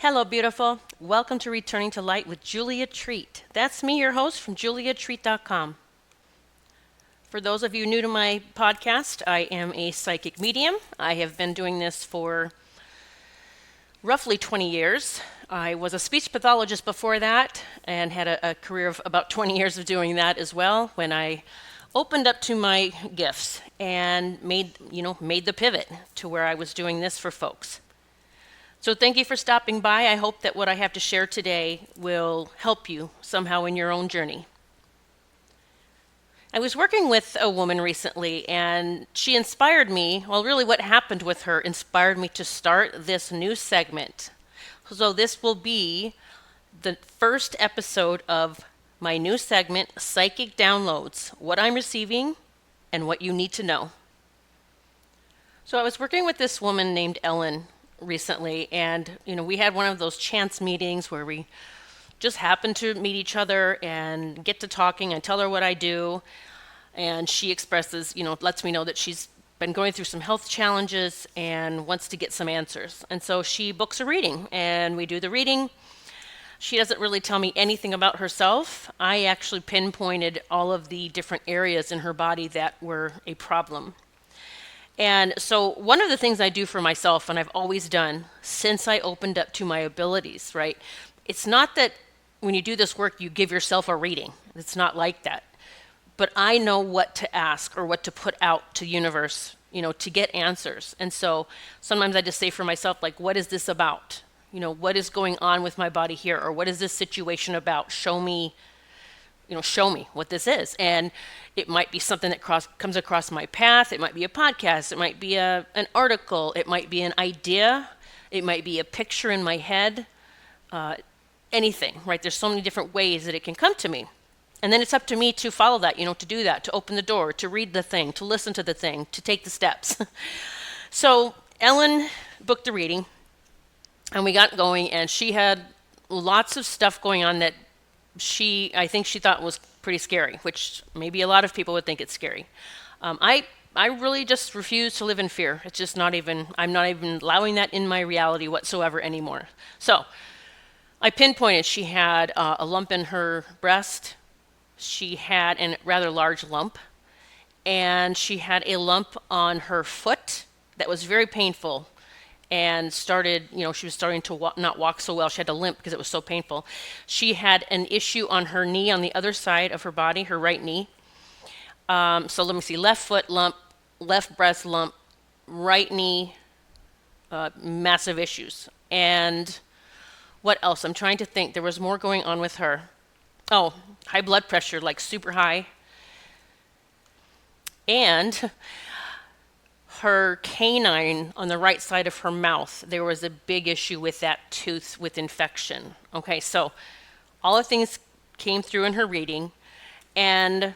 Hello, beautiful. Welcome to Returning to Light with Julia Treat. That's me, your host from juliatreat.com. For those of you new to my podcast, I am a psychic medium. I have been doing this for roughly 20 years. I was a speech pathologist before that and had a career of about 20 years of doing that as well when I opened up to my gifts and made the pivot to where I was doing this for folks. So thank you for stopping by. I hope that what I have to share today will help you somehow in your own journey. I was working with a woman recently, and she inspired me. Well, really what happened with her inspired me to start this new segment. So this will be the first episode of my new segment, Psychic Downloads, what I'm receiving and what you need to know. So I was working with this woman named Ellen recently, and we had one of those chance meetings where we just happened to meet each other and get to talking. I tell her what I do, and she expresses, lets me know that she's been going through some health challenges and wants to get some answers. And so she books a reading, and we do the reading. She doesn't really tell me anything about herself. I actually pinpointed all of the different areas in her body that were a problem. And so one of the things I do for myself, and I've always done since I opened up to my abilities, right? It's not that when you do this work, you give yourself a reading. It's not like that. But I know what to ask or what to put out to the universe, to get answers. And so sometimes I just say for myself, like, what is this about? What is going on with my body here? Or what is this situation about? Show me what this is. And it might be something that comes across my path. It might be a podcast. It might be an article. It might be an idea. It might be a picture in my head. Anything, right? There's so many different ways that it can come to me. And then it's up to me to follow that, to do that, to open the door, to read the thing, to listen to the thing, to take the steps. So Ellen booked the reading, and we got going, and she had lots of stuff going on that I think she thought was pretty scary, which maybe a lot of people would think it's scary. I really just refuse to live in fear. It's just I'm not even allowing that in my reality whatsoever anymore. So I pinpointed she had a lump in her breast. She had a rather large lump, and she had a lump on her foot that was very painful. And she was starting to not walk so well. She had to limp because it was so painful. She had an issue on her knee on the other side of her body, her right knee. So let me see, left foot lump, left breast lump, right knee, massive issues. And what else? I'm trying to think. There was more going on with her. Oh, high blood pressure, like super high. And her canine on the right side of her mouth, there was a big issue with that tooth with infection. Okay, so all the things came through in her reading. And,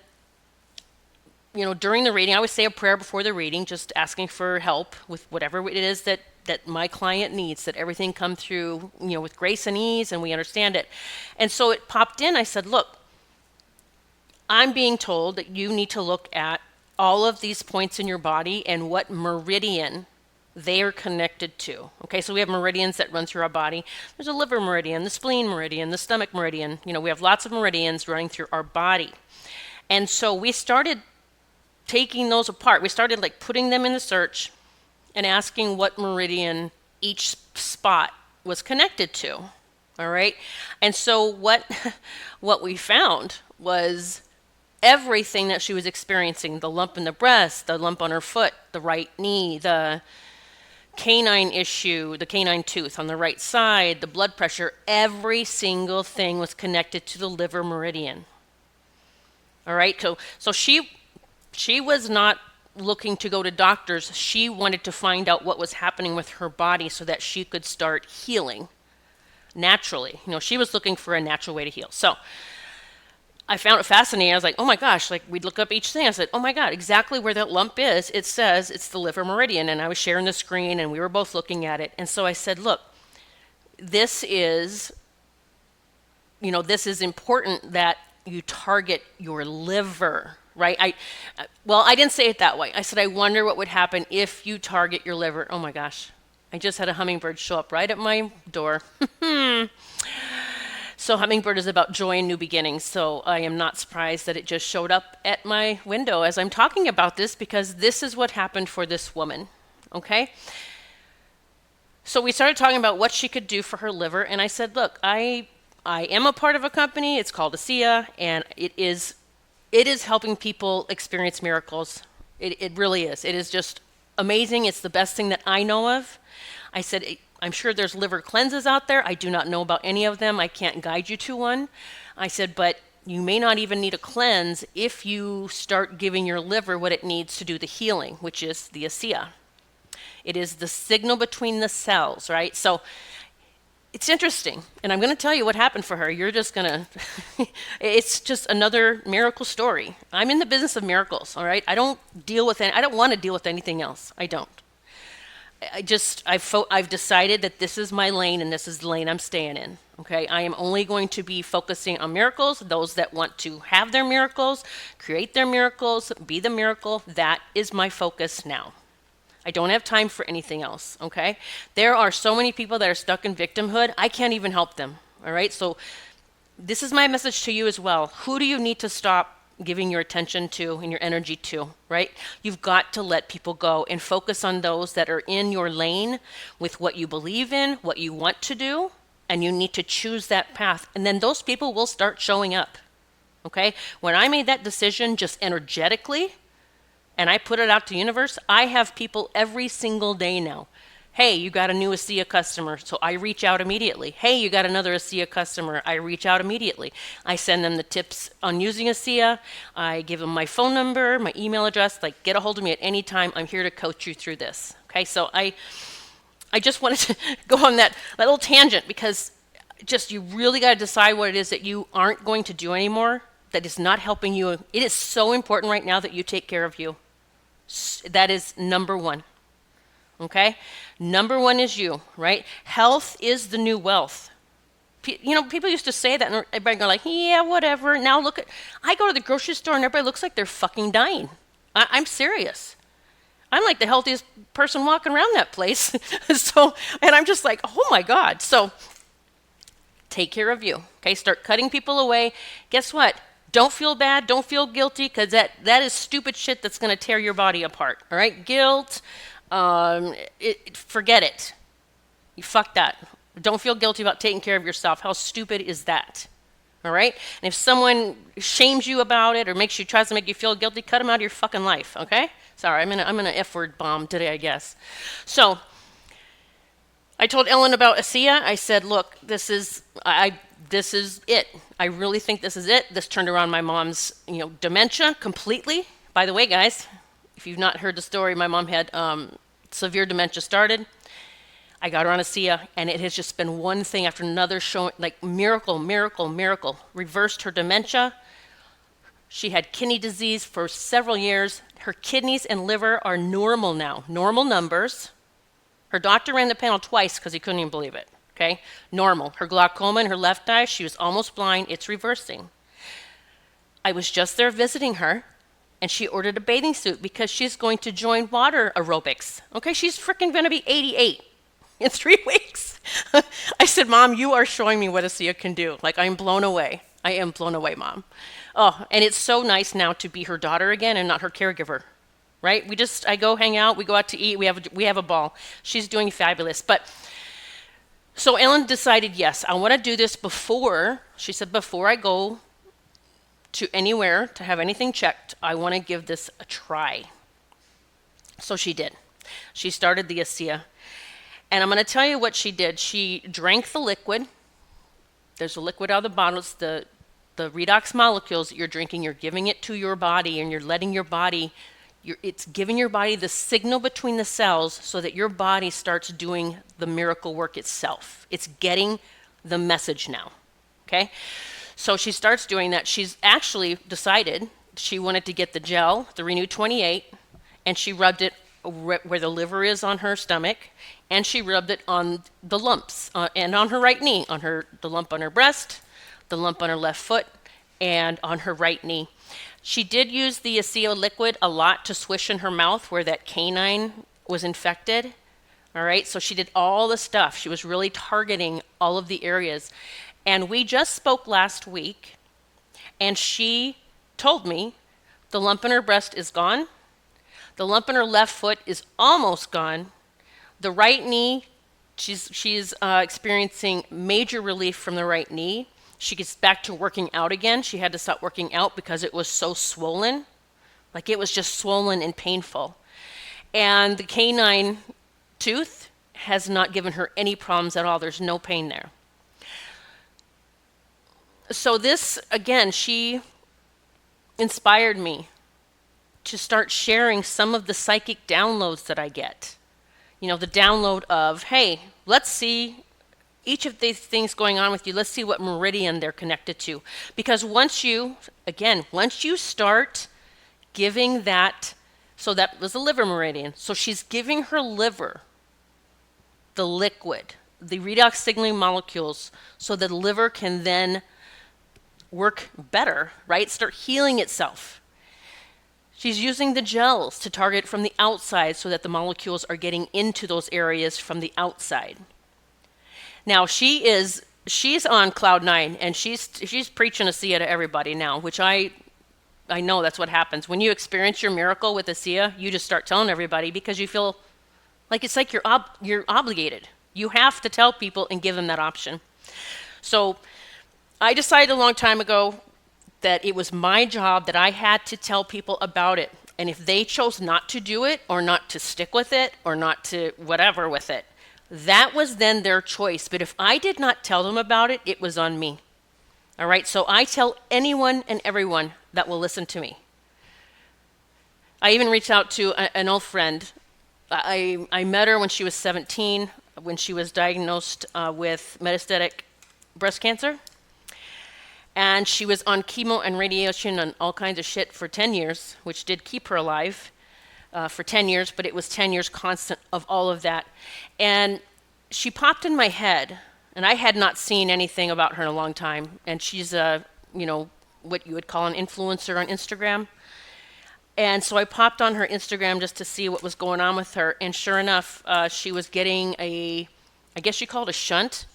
during the reading, I would say a prayer before the reading, just asking for help with whatever it is that my client needs, that everything come through, with grace and ease, and we understand it. And so it popped in. I said, look, I'm being told that you need to look at all of these points in your body and what meridian they are connected to. Okay, so we have meridians that run through our body. There's a liver meridian, the spleen meridian, the stomach meridian. We have lots of meridians running through our body. And so we started taking those apart. We started putting them in the search and asking what meridian each spot was connected to. All right. And so what we found was everything that she was experiencing, the lump in the breast, the lump on her foot, the right knee, the canine issue, the canine tooth on the right side, the blood pressure, every single thing was connected to the liver meridian. All right, so she was not looking to go to doctors. She wanted to find out what was happening with her body so that she could start healing naturally. She was looking for a natural way to heal. So I found it fascinating. I was like, oh my gosh, we'd look up each thing. I said, oh my God, exactly where that lump is, it says it's the liver meridian. And I was sharing the screen and we were both looking at it. And so I said, look, this is important that you target your liver, right? I didn't say it that way. I said, I wonder what would happen if you target your liver. Oh my gosh. I just had a hummingbird show up right at my door. So hummingbird is about joy and new beginnings. So I am not surprised that it just showed up at my window as I'm talking about this, because this is what happened for this woman. Okay? So we started talking about what she could do for her liver, and I said, look, I am a part of a company. It's called ASEA, and it is helping people experience miracles. It really is. It is just amazing. It's the best thing that I know of. I said, I'm sure there's liver cleanses out there. I do not know about any of them. I can't guide you to one. I said, but you may not even need a cleanse if you start giving your liver what it needs to do the healing, which is the ASEA. It is the signal between the cells, right? So it's interesting. And I'm going to tell you what happened for her. You're just going to, it's just another miracle story. I'm in the business of miracles, all right? I don't want to deal with anything else. I don't. I've decided that this is my lane and this is the lane I'm staying in. Okay, I am only going to be focusing on miracles. Those that want to have their miracles, create their miracles, be the miracle, that is my focus now. I don't have time for anything else, okay? There are so many people that are stuck in victimhood, I can't even help them, all right? So this is my message to you as well. Who do you need to stop giving your attention to and your energy to, right? You've got to let people go and focus on those that are in your lane with what you believe in, what you want to do, and you need to choose that path. And then those people will start showing up, okay? When I made that decision just energetically, and I put it out to the universe, I have people every single day now. Hey, you got a new ASEA customer, so I reach out immediately. Hey, you got another ASEA customer, I reach out immediately. I send them the tips on using ASEA. I give them my phone number, my email address, like get a hold of me at any time. I'm here to coach you through this. Okay, so I just wanted to go on that little tangent, because just you really got to decide what it is that you aren't going to do anymore, that is not helping you. It is so important right now that you take care of you. That is number one. Okay? Number one is you, right? Health is the new wealth. People used to say that, and everybody go like, yeah, whatever. Now look at, I go to the grocery store and everybody looks like they're fucking dying. I'm serious. I'm like the healthiest person walking around that place. And I'm just like, oh my God. So take care of you. Okay? Start cutting people away. Guess what? Don't feel bad. Don't feel guilty, because that is stupid shit that's going to tear your body apart. All right? Guilt. Forget it. You fuck that. Don't feel guilty about taking care of yourself. How stupid is that? All right? And if someone shames you about it or tries to make you feel guilty, cut them out of your fucking life. Okay? Sorry, I'm in an F-word bomb today, I guess. So I told Ellen about ASEA. I said, look, this is it. I really think this is it. This turned around my mom's, dementia completely. By the way, guys, if you've not heard the story, my mom had severe dementia started. I got her on ASEA, and it has just been one thing after another showing, like miracle, miracle, miracle. Reversed her dementia. She had kidney disease for several years. Her kidneys and liver are normal now, normal numbers. Her doctor ran the panel twice because he couldn't even believe it. Okay, normal. Her glaucoma in her left eye, she was almost blind. It's reversing. I was just there visiting her, and she ordered a bathing suit because she's going to join water aerobics. Okay, she's freaking going to be 88 in 3 weeks. I said, Mom, you are showing me what ASEA can do. Like, I'm blown away. I am blown away, Mom. Oh, and it's so nice now to be her daughter again and not her caregiver. Right? I go hang out, we go out to eat, we have a ball. She's doing fabulous. So Ellen decided, yes, I want to do this before I go to anywhere to have anything checked, I want to give this a try. So she did. She started the ASEA. And I'm going to tell you what she did. She drank the liquid. There's a liquid out of the bottle. It's the redox molecules that you're drinking. You're giving it to your body, and you're letting your body, it's giving your body the signal between the cells so that your body starts doing the miracle work itself. It's getting the message now, okay? So she starts doing that. She's actually decided she wanted to get the gel, the Renew 28, and she rubbed it where the liver is on her stomach, and she rubbed it on the lumps and on her right knee, the lump on her breast, the lump on her left foot, and on her right knee. She did use the ASEA liquid a lot to swish in her mouth where that canine was infected. All right, so she did all the stuff. She was really targeting all of the areas. And we just spoke last week, and she told me the lump in her breast is gone. The lump in her left foot is almost gone. The right knee, she's experiencing major relief from the right knee. She gets back to working out again. She had to stop working out because it was so swollen. Like it was just swollen and painful. And the canine tooth has not given her any problems at all. There's no pain there. So this, again, she inspired me to start sharing some of the psychic downloads that I get. You know, the download of, hey, let's see each of these things going on with you. Let's see what meridian they're connected to. Because once you start giving that, so that was the liver meridian. So she's giving her liver the liquid, the redox signaling molecules, so the liver can then work better, right? Start healing itself. She's using the gels to target from the outside so that the molecules are getting into those areas from the outside. Now she's on cloud nine, and she's preaching ASEA to everybody now, which I know that's what happens. When you experience your miracle with ASEA, you just start telling everybody because you feel like it's like you're obligated. You have to tell people and give them that option. So I decided a long time ago that it was my job, that I had to tell people about it. And if they chose not to do it or not to stick with it or not to whatever with it, that was then their choice. But if I did not tell them about it, it was on me. All right, so I tell anyone and everyone that will listen to me. I even reached out to an old friend. I met her when she was 17, when she was diagnosed with metastatic breast cancer. And she was on chemo and radiation and all kinds of shit for 10 years, which did keep her alive for 10 years, but it was 10 years constant of all of that. And she popped in my head, and I had not seen anything about her in a long time. And she's what you would call an influencer on Instagram. And so I popped on her Instagram just to see what was going on with her. And sure enough, she was getting I guess she called a shunt.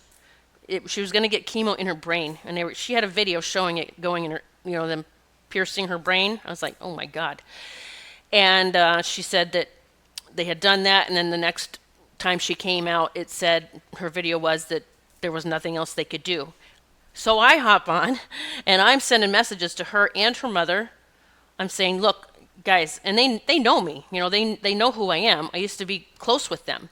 She was going to get chemo in her brain, and she had a video showing it going in her, them piercing her brain. I was like, oh my God. And she said that they had done that, and then the next time she came out, it said, her video was that there was nothing else they could do. So I hop on, and I'm sending messages to her and her mother. I'm saying, look, guys, and they know me, they know who I am. I used to be close with them,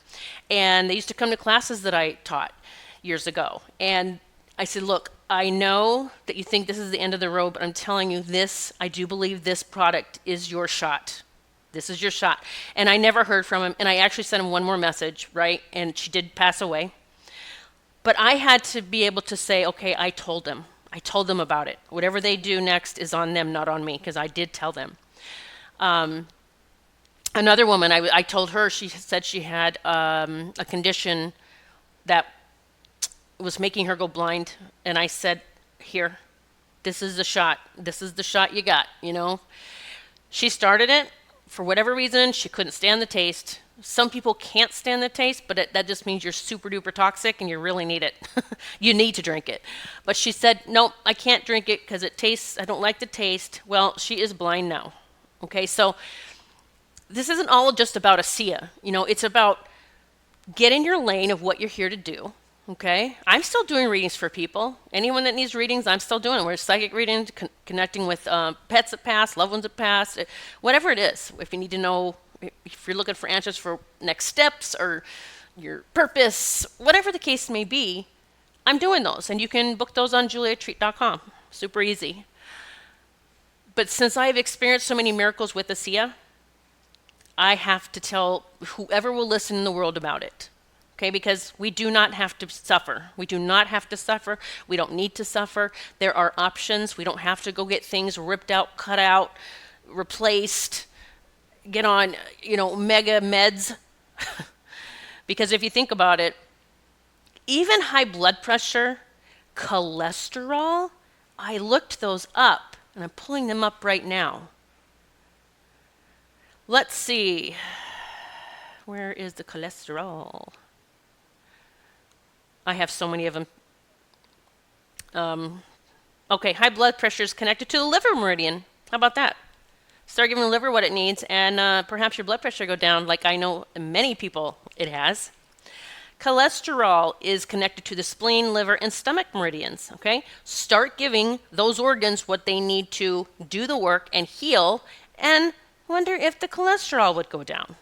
and they used to come to classes that I taught years ago. And I said, look, I know that you think this is the end of the road, but I'm telling you this, I do believe this product is your shot. This is your shot. And I never heard from him. And I actually sent him one more message, right? And she did pass away. But I had to be able to say, okay, I told them. I told them about it. Whatever they do next is on them, not on me, because I did tell them. Another woman, I told her, she said she had a condition that was making her go blind. And I said, here, this is the shot. This is the shot you got, She started it. For whatever reason, she couldn't stand the taste. Some people can't stand the taste, but that just means you're super duper toxic and you really need it. You need to drink it. But she said, nope, I can't drink it because I don't like the taste. Well, she is blind now. Okay, so this isn't all just about ASEA. It's about get in your lane of what you're here to do. Okay, I'm still doing readings for people. Anyone that needs readings, I'm still doing. We're psychic readings, connecting with pets that pass, loved ones that pass, whatever it is. If you need to know, if you're looking for answers for next steps or your purpose, whatever the case may be, I'm doing those. And you can book those on juliatreat.com. Super easy. But since I've experienced so many miracles with ASEA, I have to tell whoever will listen in the world about it. Okay, because we do not have to suffer. We do not have to suffer. We don't need to suffer. There are options. We don't have to go get things ripped out, cut out, replaced, get on, mega meds. Because if you think about it, even high blood pressure, cholesterol, I looked those up, and I'm pulling them up right now. Let's see. Where is the cholesterol? I have so many of them. Okay, high blood pressure is connected to the liver meridian. How about that? Start giving the liver what it needs, and perhaps your blood pressure go down, like I know many people it has. Cholesterol is connected to the spleen, liver, and stomach meridians, okay? Start giving those organs what they need to do the work and heal, and wonder if the cholesterol would go down.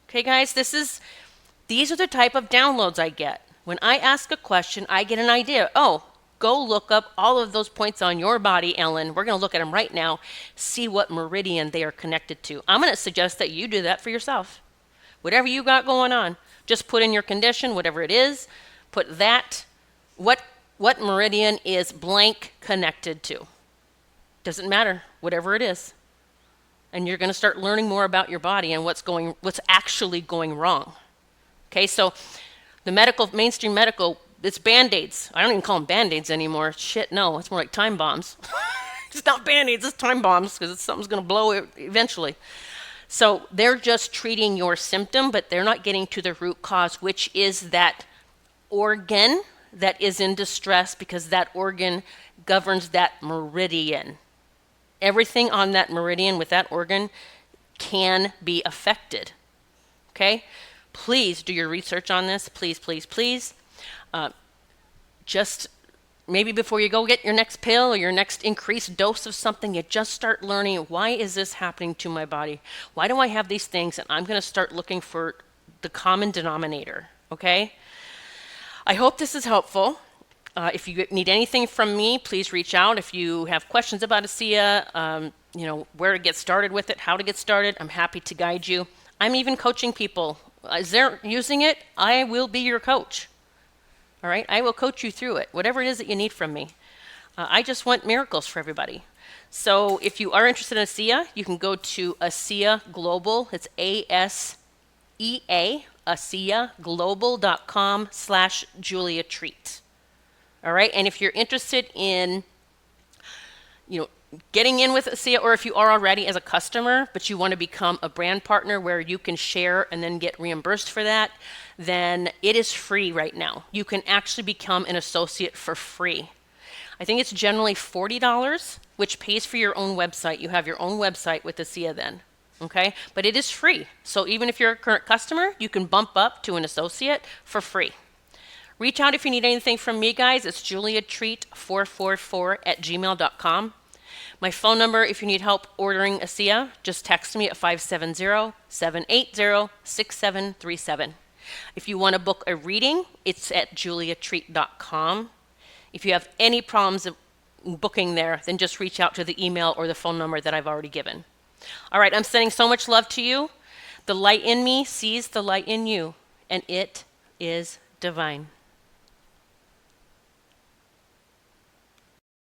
Okay, guys, these are the type of downloads I get. When I ask a question, I get an idea. Oh, go look up all of those points on your body, Ellen. We're going to look at them right now, see what meridian they are connected to. I'm going to suggest that you do that for yourself. Whatever you got going on, just put in your condition, whatever it is, put that, what meridian is blank connected to. Doesn't matter, whatever it is. And you're going to start learning more about your body and what's actually going wrong. Okay, so the mainstream medical, it's Band-Aids. I don't even call them Band-Aids anymore. Shit, no, it's more like time bombs. It's not Band-Aids, it's time bombs, because something's going to blow it eventually. So they're just treating your symptom, but they're not getting to the root cause, which is that organ that is in distress, because that organ governs that meridian. Everything on that meridian with that organ can be affected. Okay? Please do your research on this. Please, please, please. Just maybe before you go get your next pill or your next increased dose of something, you just start learning, why is this happening to my body? Why do I have these things? And I'm going to start looking for the common denominator, okay? I hope this is helpful. If you need anything from me, please reach out. If you have questions about ASEA, where to get started with it, how to get started, I'm happy to guide you. I'm even coaching people. As they're using it, I will be your coach. All right, I will coach you through it, whatever it is that you need from me. I just want miracles for everybody. So if you are interested in ASEA, you can go to ASEA Global. It's ASEA, ASEAglobal.com/Julia Treat. All right, and if you're interested in, getting in with ASEA, or if you are already as a customer, but you want to become a brand partner where you can share and then get reimbursed for that, then it is free right now. You can actually become an associate for free. I think it's generally $40, which pays for your own website. You have your own website with ASEA then, okay? But it is free. So even if you're a current customer, you can bump up to an associate for free. Reach out if you need anything from me, guys. It's juliatreat444@gmail.com. My phone number, if you need help ordering ASEA, just text me at 570-780-6737. If you want to book a reading, it's at juliatreat.com. If you have any problems booking there, then just reach out to the email or the phone number that I've already given. All right, I'm sending so much love to you. The light in me sees the light in you, and it is divine.